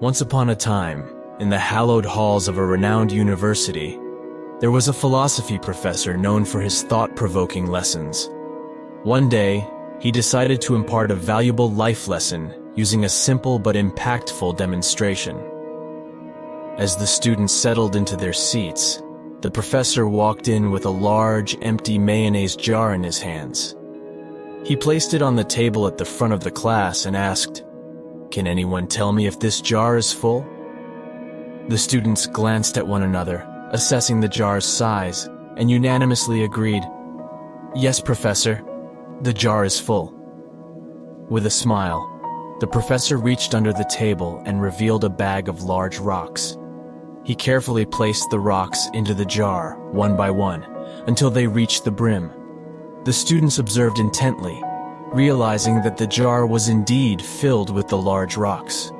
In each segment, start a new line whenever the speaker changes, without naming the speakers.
Once upon a time, in the hallowed halls of a renowned university, there was a philosophy professor known for his thought-provoking lessons. One day, he decided to impart a valuable life lesson using a simple but impactful demonstration. As the students settled into their seats, the professor walked in with a large, empty mayonnaise jar in his hands. He placed it on the table at the front of the class and asked, "Can anyone tell me if this jar is full?" The students glanced at one another, assessing the jar's size, and unanimously agreed, "Yes, Professor, the jar is full." With a smile, the professor reached under the table and revealed a bag of large rocks. He carefully placed the rocks into the jar, one by one, until they reached the brim. The students observed intently, realizing that the jar was indeed filled with the large rocks.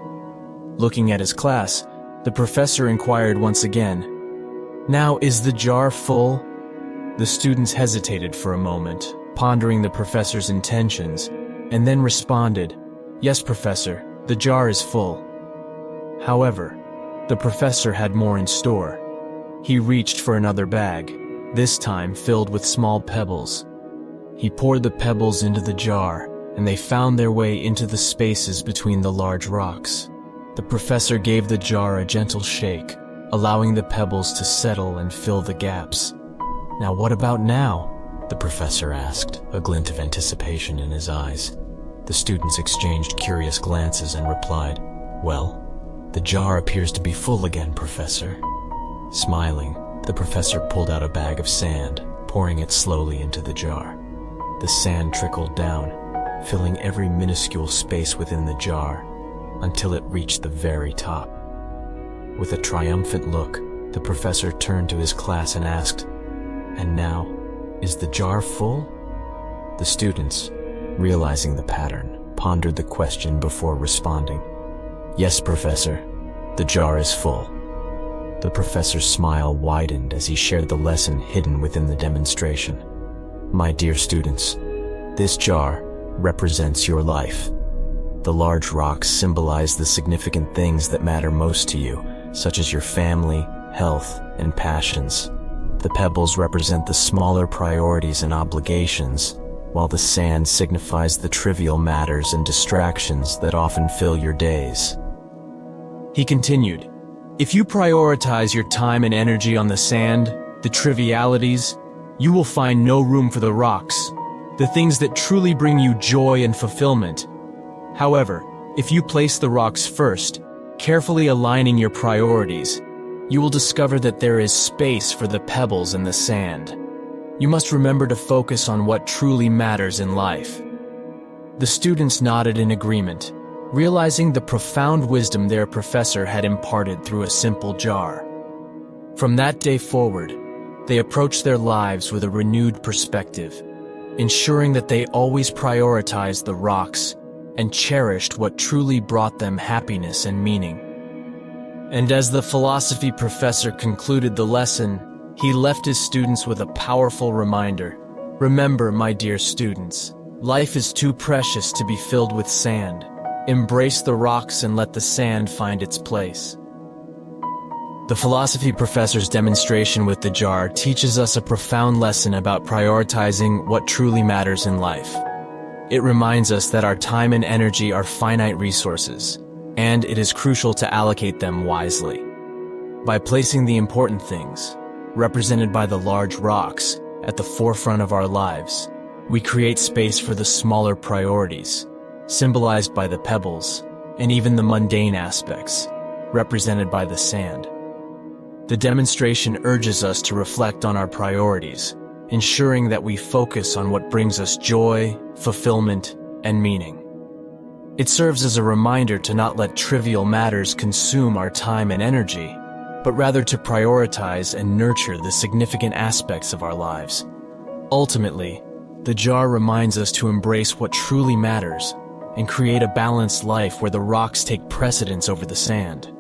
Looking at his class, the professor inquired once again, "Now, is the jar full?" The students hesitated for a moment, pondering the professor's intentions, and then responded, "Yes, Professor, the jar is full." However, the professor had more in store. He reached for another bag, this time filled with small pebbles. He poured the pebbles into the jar, and they found their way into the spaces between the large rocks. The professor gave the jar a gentle shake, allowing the pebbles to settle and fill the gaps. "Now what about now?" the professor asked, a glint of anticipation in his eyes. The students exchanged curious glances and replied, "Well, the jar appears to be full again, Professor." Smiling, the professor pulled out a bag of sand, pouring it slowly into the jar. The sand trickled down, filling every minuscule space within the jar, until it reached the very top. With a triumphant look, the professor turned to his class and asked, "And now, is the jar full?" The students, realizing the pattern, pondered the question before responding. "Yes, Professor, the jar is full." The professor's smile widened as he shared the lesson hidden within the demonstration. "My dear students, this jar represents your life. The large rocks symbolize the significant things that matter most to you, such as your family, health, and passions. The pebbles represent the smaller priorities and obligations, while the sand signifies the trivial matters and distractions that often fill your days." He continued, "If you prioritize your time and energy on the sand, the trivialities, you will find no room for the rocks, the things that truly bring you joy and fulfillment. However, if you place the rocks first, carefully aligning your priorities, you will discover that there is space for the pebbles and the sand. You must remember to focus on what truly matters in life." The students nodded in agreement, realizing the profound wisdom their professor had imparted through a simple jar. From that day forward, they approached their lives with a renewed perspective, ensuring that they always prioritized the rocks and cherished what truly brought them happiness and meaning. And as the philosophy professor concluded the lesson, he left his students with a powerful reminder. "Remember, my dear students, life is too precious to be filled with sand. Embrace the rocks and let the sand find its place." The philosophy professor's demonstration with the jar teaches us a profound lesson about prioritizing what truly matters in life. It reminds us that our time and energy are finite resources, and it is crucial to allocate them wisely. By placing the important things, represented by the large rocks, at the forefront of our lives, we create space for the smaller priorities, symbolized by the pebbles, and even the mundane aspects, represented by the sand. The demonstration urges us to reflect on our priorities, ensuring that we focus on what brings us joy, fulfillment, and meaning. It serves as a reminder to not let trivial matters consume our time and energy, but rather to prioritize and nurture the significant aspects of our lives. Ultimately, the jar reminds us to embrace what truly matters and create a balanced life where the rocks take precedence over the sand.